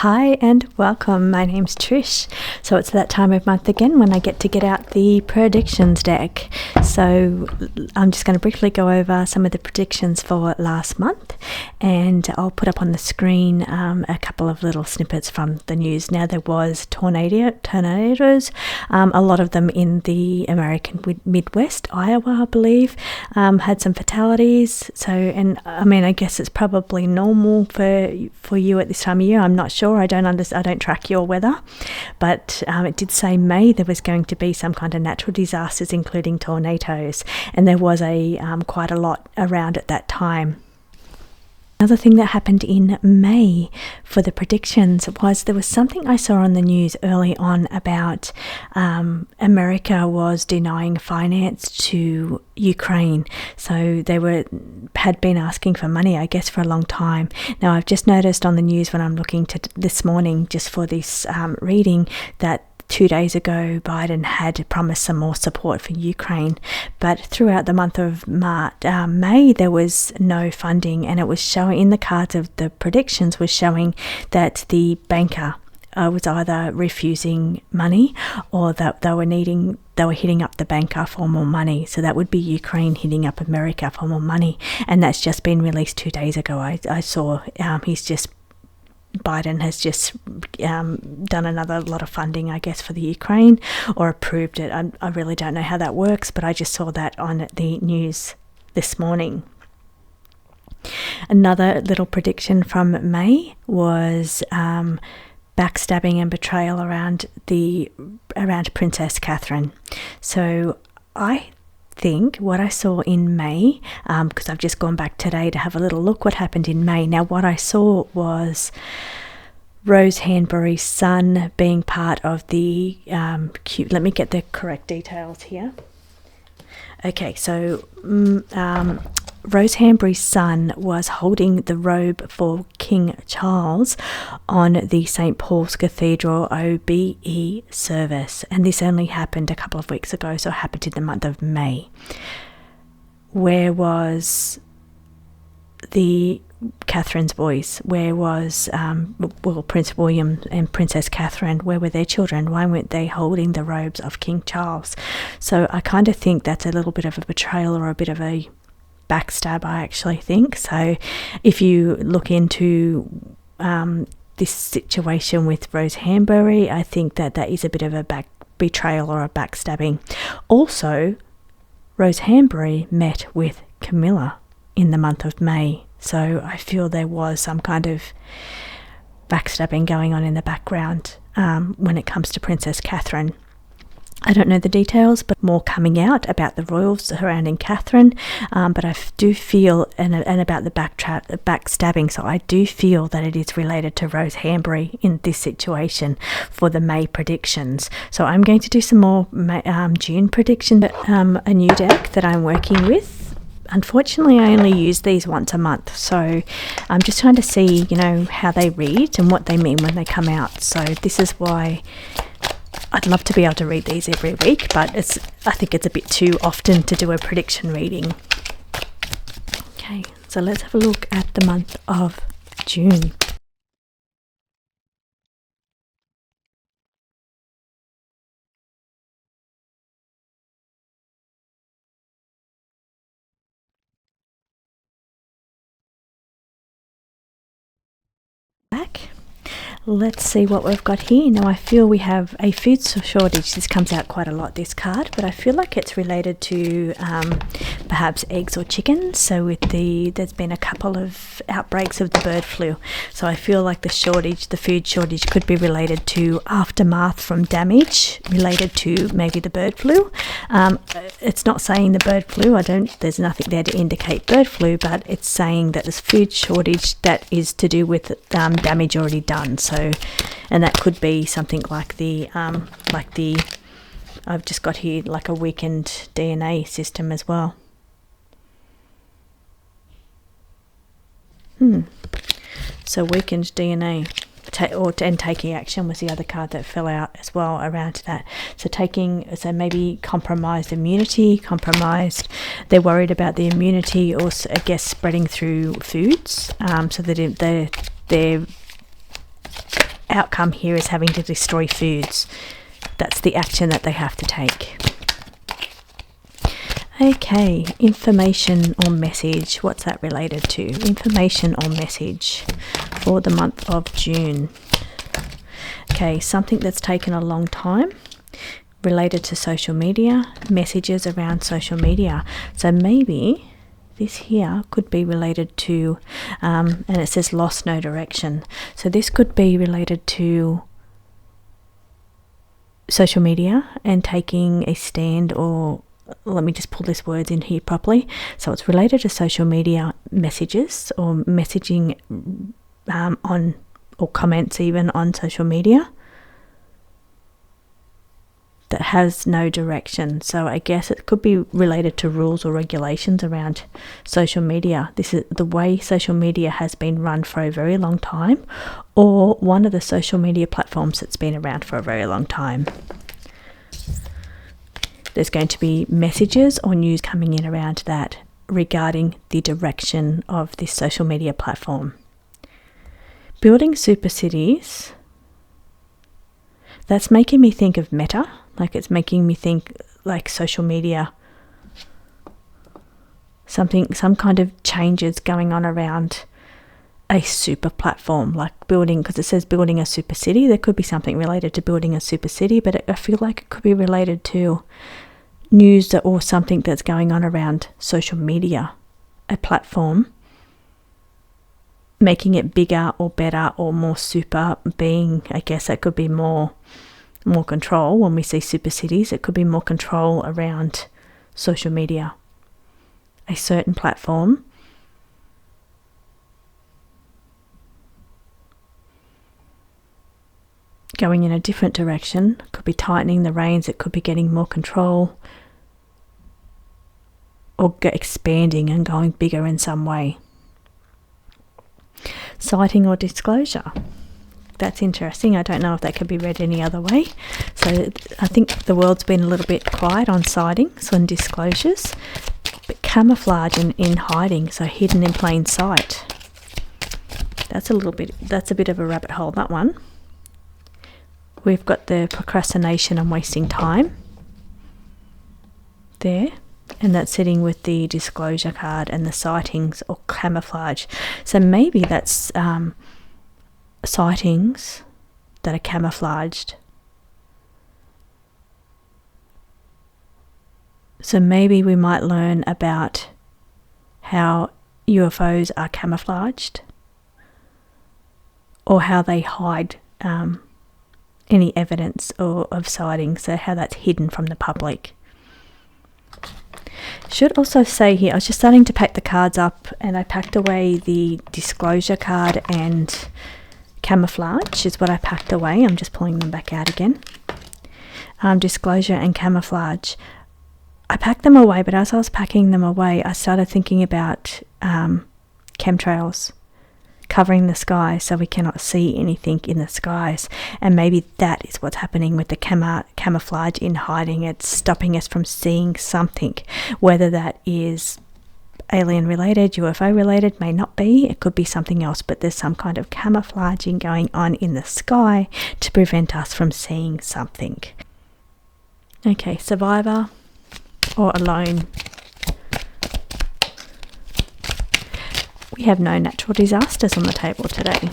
Hi and welcome. My name's Trish. So it's that time of month again when I get to get out the predictions deck. So I'm just going to briefly go over some of the predictions for last month, and I'll put up on the screen a couple of little snippets from the news. Now, there was tornadoes, a lot of them in the American Midwest, Iowa, I believe, had some fatalities. So, and I mean, I guess it's probably normal for you at this time of year. I'm not sure. I don't track your weather, but it did say May there was going to be some kind of natural disasters, including tornadoes, and there was quite a lot around at that time. Another thing that happened in May for the predictions was there was something I saw on the news early on about America was denying finance to Ukraine. So they had been asking for money, I guess, for a long time. Now, I've just noticed on the news when I'm looking to this morning just for this reading that 2 days ago, Biden had promised some more support for Ukraine, but throughout the month of May, there was no funding, and it was showing in the cards of the predictions was showing that the banker was either refusing money or that they were hitting up the banker for more money. So that would be Ukraine hitting up America for more money, and that's just been released 2 days ago. I saw Biden has just done another lot of funding, I guess, for the Ukraine, or approved it. I really don't know how that works, but I just saw that on the news this morning. Another little prediction from May was backstabbing and betrayal around Princess Catherine. So I think what I saw in May, because I've just gone back today to have a little look what happened in May. Now, what I saw was Rose Hanbury's son being part of the let me get the correct details here. Okay, so Rose Hanbury's son was holding the robe for King Charles on the St. Paul's Cathedral OBE service, and this only happened a couple of weeks ago, so it happened in the month of May. Where was Catherine's boys? Where was Prince William and Princess Catherine? Where were their children? Why weren't they holding the robes of King Charles? So I kind of think that's a little bit of a betrayal or a bit of a backstab, I actually think. So if you look into this situation with Rose Hanbury, I think that is a bit of a betrayal or a backstabbing. Also, Rose Hanbury met with Camilla in the month of May, so I feel there was some kind of backstabbing going on in the background when it comes to Princess Catherine. I don't know the details, but more coming out about the royals surrounding Catherine. But I do feel, and about the backstabbing, so I do feel that it is related to Rose Hanbury in this situation for the May predictions. So I'm going to do some more June predictions, a new deck that I'm working with. Unfortunately, I only use these once a month, so I'm just trying to see, how they read and what they mean when they come out. So this is why I'd love to be able to read these every week, but I think it's a bit too often to do a prediction reading. Okay, so let's have a look at the month of June. Let's see what we've got here. Now, I feel we have a food shortage. This comes out quite a lot, this card, but I feel like it's related to perhaps eggs or chickens. So there's been a couple of outbreaks of the bird flu. So I feel like the food shortage could be related to aftermath from damage related to maybe the bird flu. It's not saying the bird flu. There's nothing there to indicate bird flu, but it's saying that there's food shortage that is to do with damage already done. So, and that could be something like I've just got here like a weakened DNA system as well. So weakened DNA and taking action was the other card that fell out as well around that. So maybe compromised immunity, they're worried about the immunity, or I guess spreading through foods, so that they're outcome here is having to destroy foods. That's the action that they have to take. Okay, information or message. What's that related to? Information or message for the month of June. Okay, something that's taken a long time, related to social media, messages around social media. So maybe this here could be related to, and it says lost no direction. So this could be related to social media and taking a stand, or let me just pull these words in here properly. So it's related to social media messages or messaging on, or comments even on social media that has no direction. So I guess it could be related to rules or regulations around social media. This is the way social media has been run for a very long time, or one of the social media platforms that's been around for a very long time. There's going to be messages or news coming in around that regarding the direction of this social media platform. Building super cities, that's making me think of Meta. Like, it's making me think like social media, some kind of changes going on around a super platform, like building, because it says building a super city. There could be something related to building a super city, but I feel like it could be related to news or something that's going on around social media, a platform, making it bigger or better or more super, being, I guess that could be more control. When we see super cities, it could be more control around social media, a certain platform going in a different direction. It could be tightening the reins, it could be getting more control, or expanding and going bigger in some way. Citing or disclosure. That's interesting. I don't know if that could be read any other way. So I think the world's been a little bit quiet on sightings and disclosures, but camouflage in hiding, so hidden in plain sight. That's a bit of a rabbit hole, that one. We've got the procrastination and wasting time there, and that's sitting with the disclosure card and the sightings or camouflage. So maybe that's sightings that are camouflaged. So maybe we might learn about how UFOs are camouflaged, or how they hide any evidence of sightings, so how that's hidden from the public. Should also say here, I was just starting to pack the cards up, and I packed away the disclosure card and camouflage is what I packed away. I'm just pulling them back out again. Disclosure and camouflage. I packed them away, but as I was packing them away, I started thinking about chemtrails covering the sky so we cannot see anything in the skies, and maybe that is what's happening with the camouflage in hiding. It's stopping us from seeing something, whether that is alien related, UFO related, may not be, it could be something else, but there's some kind of camouflaging going on in the sky to prevent us from seeing something. Okay, survivor or alone. We have no natural disasters on the table today.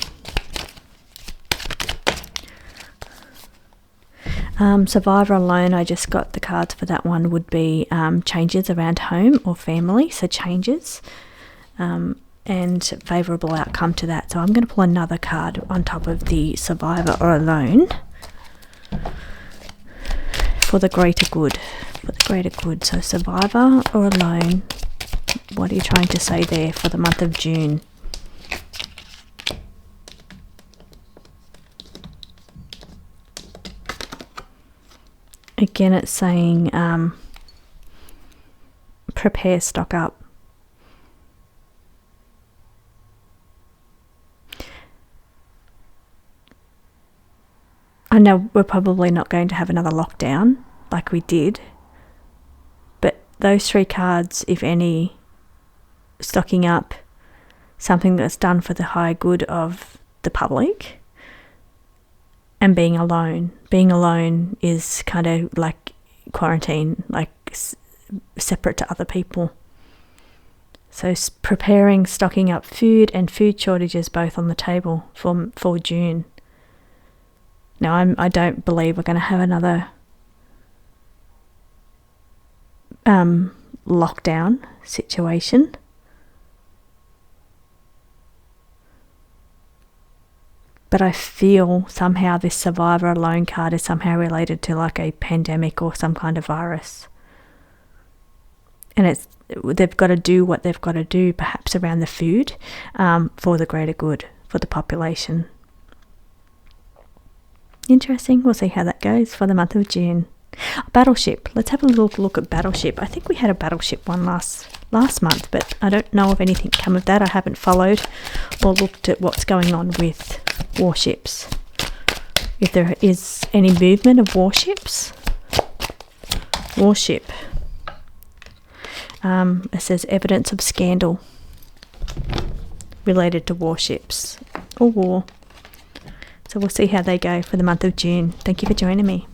Survivor alone, I just got the cards for that one, would be changes around home or family, so changes, and favourable outcome to that. So I'm going to pull another card on top of the survivor or alone for the greater good. For the greater good. So survivor or alone, what are you trying to say there for the month of June? Again, it's saying prepare, stock up. I know we're probably not going to have another lockdown like we did, but those three cards, if any, stocking up, something that's done for the high good of the public, and being alone. Being alone is kind of like quarantine, like separate to other people. So preparing, stocking up food and food shortages both on the table for June. Now I don't believe we're going to have another lockdown situation. But I feel somehow this survivor alone card is somehow related to like a pandemic or some kind of virus. And they've got to do what they've got to do, perhaps around the food, for the greater good, for the population. Interesting. We'll see how that goes for the month of June. Battleship. Let's have a little look at Battleship. I think we had a Battleship one last month, but I don't know of anything come of that. I haven't followed or looked at what's going on with warships. If there is any movement of warships. Warship. It says evidence of scandal related to warships or war. So we'll see how they go for the month of June. Thank you for joining me.